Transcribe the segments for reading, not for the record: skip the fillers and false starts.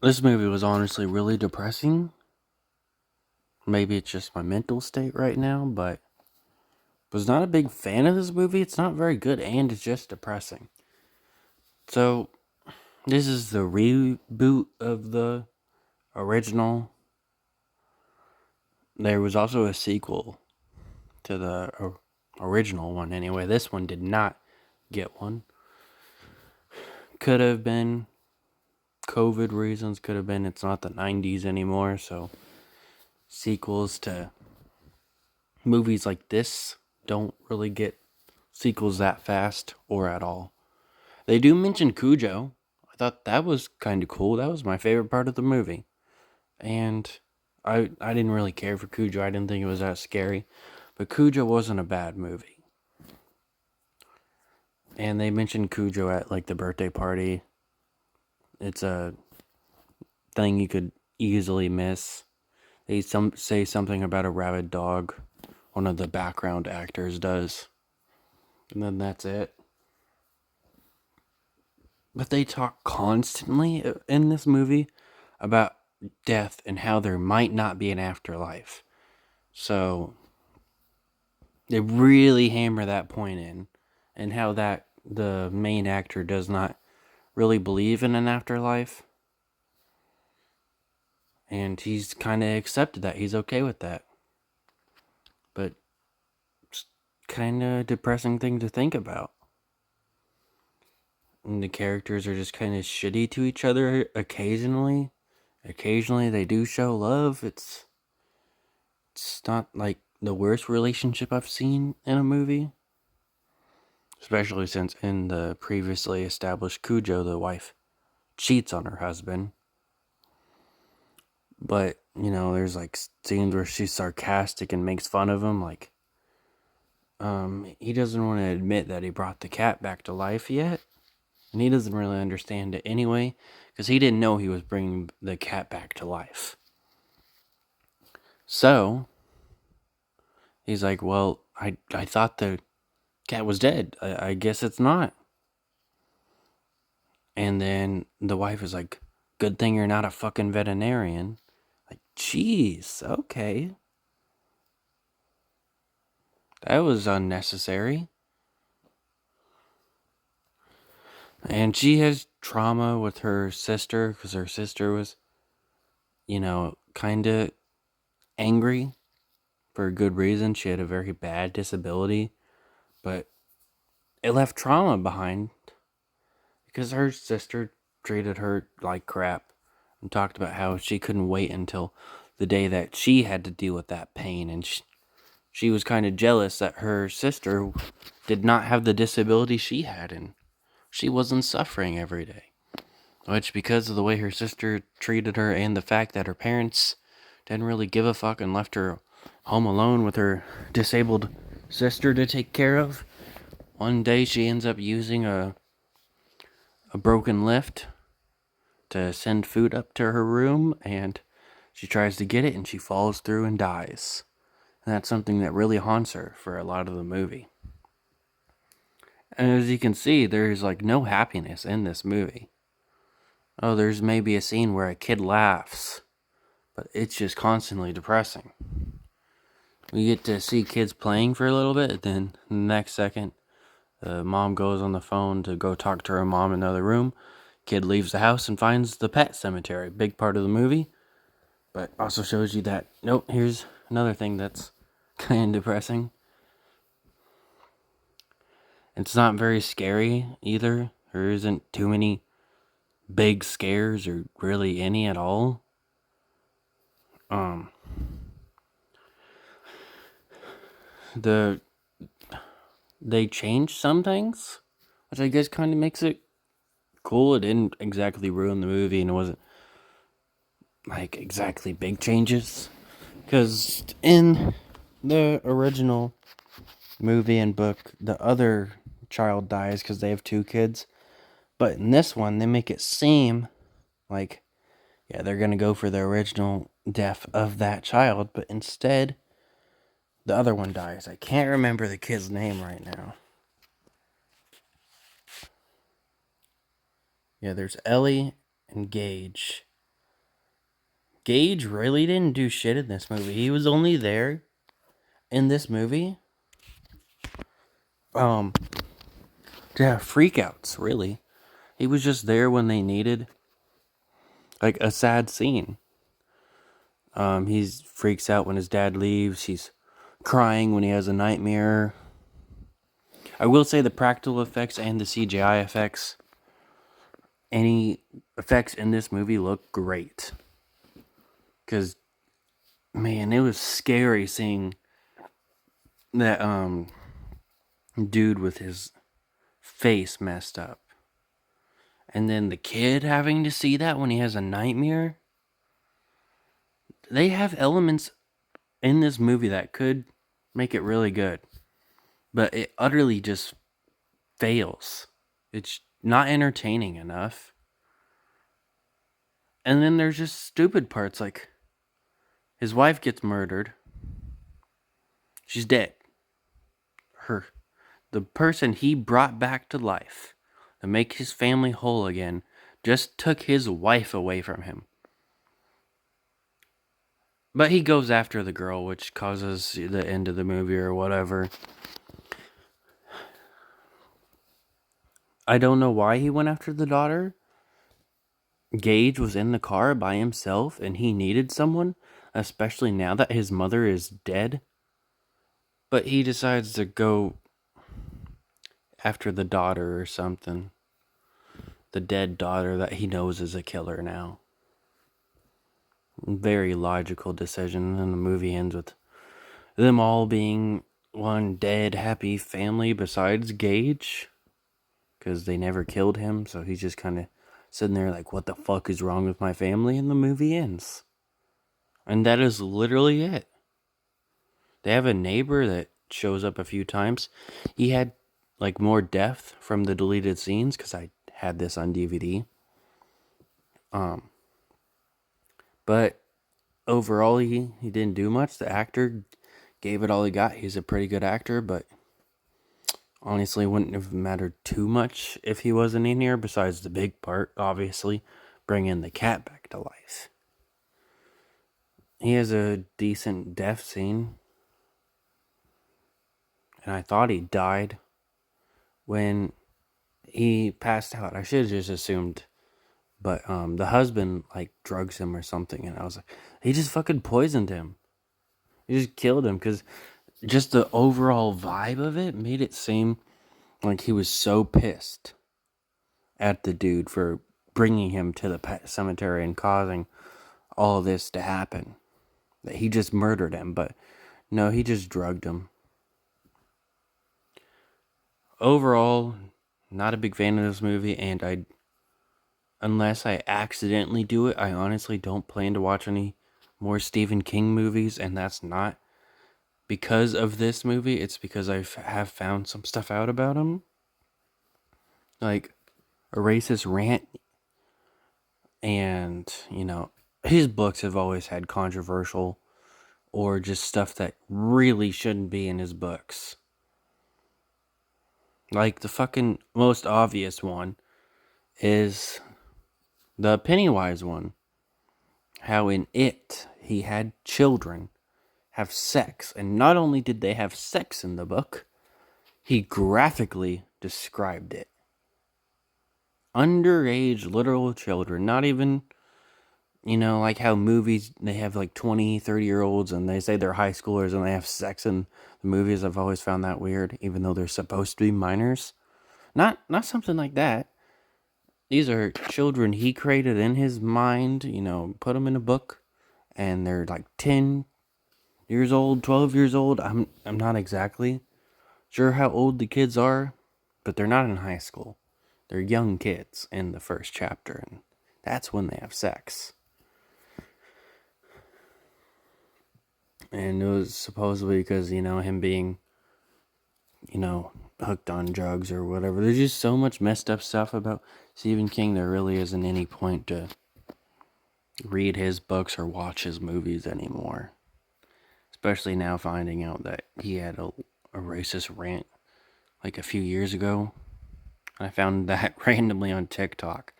This movie was honestly really depressing. Maybe it's just my mental state right now, but was not a big fan of this movie. It's not very good and it's just depressing. So, this is the reboot of the original. There was also a sequel to the original one anyway. This one did not get one. Could have been COVID reasons, could have been it's not the 90s anymore, so sequels to movies like this don't really get sequels that fast or at all. They do mention Cujo. I thought that was kind of cool. That was my favorite part of the movie. And I didn't really care for Cujo. I didn't think it was that scary. But Cujo wasn't a bad movie. And they mentioned Cujo at like the birthday party. It's a thing you could easily miss. They say something about a rabid dog. One of the background actors does. And then that's it. But they talk constantly in this movie about death and how there might not be an afterlife. So they really hammer that point in, and how that the main actor does not really believe in an afterlife. And he's kind of accepted that. He's okay with that. But it's kind of depressing thing to think about. And the characters are just kind of shitty to each other occasionally. Occasionally they do show love. It's not like the worst relationship I've seen in a movie. Especially since in the previously established Cujo, the wife cheats on her husband. But, there's like scenes where she's sarcastic and makes fun of him. Like, he doesn't want to admit that he brought the cat back to life yet. And he doesn't really understand it anyway, because he didn't know he was bringing the cat back to life. So, he's like, well, I thought the cat was dead. I guess it's not. And then the wife is like, good thing you're not a fucking veterinarian. Like, jeez, okay. That was unnecessary. And she has trauma with her sister because her sister was, kind of angry for a good reason. She had a very bad disability, but it left trauma behind because her sister treated her like crap and talked about how she couldn't wait until the day that she had to deal with that pain. And she was kind of jealous that her sister did not have the disability she had and she wasn't suffering every day. Which, because of the way her sister treated her and the fact that her parents didn't really give a fuck and left her home alone with her disabled sister to take care of, one day she ends up using a broken lift to send food up to her room, and she tries to get it and she falls through and dies. And that's something that really haunts her for a lot of the movie. And as you can see, there's like no happiness in this movie. Oh, there's maybe a scene where a kid laughs, but it's just constantly depressing. We get to see kids playing for a little bit, then the next second, the mom goes on the phone to go talk to her mom in another room. Kid leaves the house and finds the pet cemetery. Big part of the movie, but also shows you that, nope, here's another thing that's kind of depressing. It's not very scary either. There isn't too many big scares or really any at all. Um, the they changed some things, which I guess kind of makes it cool. It didn't exactly ruin the movie, and it wasn't like exactly big changes. Because in the original movie and book, the other child dies because they have two kids. But in this one, they make it seem like, yeah, they're going to go for the original death of that child, but instead, the other one dies. I can't remember the kid's name right now. Yeah, there's Ellie and Gage. Gage really didn't do shit in this movie. He was only there in this movie to have freakouts, really. He was just there when they needed like a sad scene. He freaks out when his dad leaves. He's crying when he has a nightmare. I will say the practical effects and the CGI effects, any effects in this movie look great. Because, man, it was scary seeing that dude with his face messed up. And then the kid having to see that when he has a nightmare. They have elements in this movie that could make it really good. But it utterly just fails. It's not entertaining enough. And then there's just stupid parts like his wife gets murdered. She's dead. The person he brought back to life to make his family whole again just took his wife away from him. But he goes after the girl, which causes the end of the movie or whatever. I don't know why he went after the daughter. Gage was in the car by himself and he needed someone, especially now that his mother is dead. But he decides to go after the daughter or something. The dead daughter that he knows is a killer now. Very logical decision, and the movie ends with them all being one dead, happy family besides Gage. Because they never killed him, so he's just kind of sitting there like, what the fuck is wrong with my family? And the movie ends. And that is literally it. They have a neighbor that shows up a few times. He had like more depth from the deleted scenes because I had this on DVD. But overall, he didn't do much. The actor gave it all he got. He's a pretty good actor, but honestly, wouldn't have mattered too much if he wasn't in here, besides the big part, obviously, bringing the cat back to life. He has a decent death scene, and I thought he died when he passed out. I should have just assumed, but the husband, like, drugs him or something, and I was like, he just fucking poisoned him. He just killed him, because just the overall vibe of it made it seem like he was so pissed at the dude for bringing him to the pet cemetery and causing all this to happen. That he just murdered him, but no, he just drugged him. Overall, not a big fan of this movie, and unless I accidentally do it, I honestly don't plan to watch any more Stephen King movies, and that's not because of this movie. It's because I have found some stuff out about him. Like a racist rant, and, his books have always had controversial or just stuff that really shouldn't be in his books. Like the fucking most obvious one is the Pennywise one. How in it, he had children have sex. And not only did they have sex in the book, he graphically described it. Underage literal children, not even, like how movies, they have like 20, 30-year-olds and they say they're high schoolers and they have sex in the movies. I've always found that weird, even though they're supposed to be minors. Not something like that. These are children he created in his mind, put them in a book, and they're like 10 years old, 12 years old. I'm not exactly sure how old the kids are, but they're not in high school. They're young kids in the first chapter, and that's when they have sex. And it was supposedly because, him being, hooked on drugs or whatever. There's just so much messed up stuff about Stephen King, there really isn't any point to read his books or watch his movies anymore. Especially now finding out that he had a racist rant like a few years ago. I found that randomly on TikTok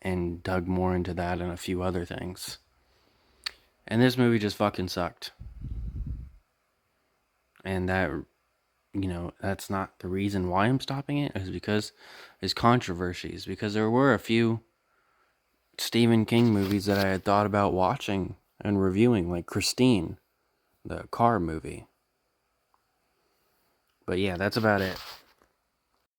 and dug more into that and a few other things. And this movie just fucking sucked. And that, that's not the reason why I'm stopping it, is because there's controversies. Because there were a few Stephen King movies that I had thought about watching and reviewing, like Christine, the car movie. But yeah, that's about it.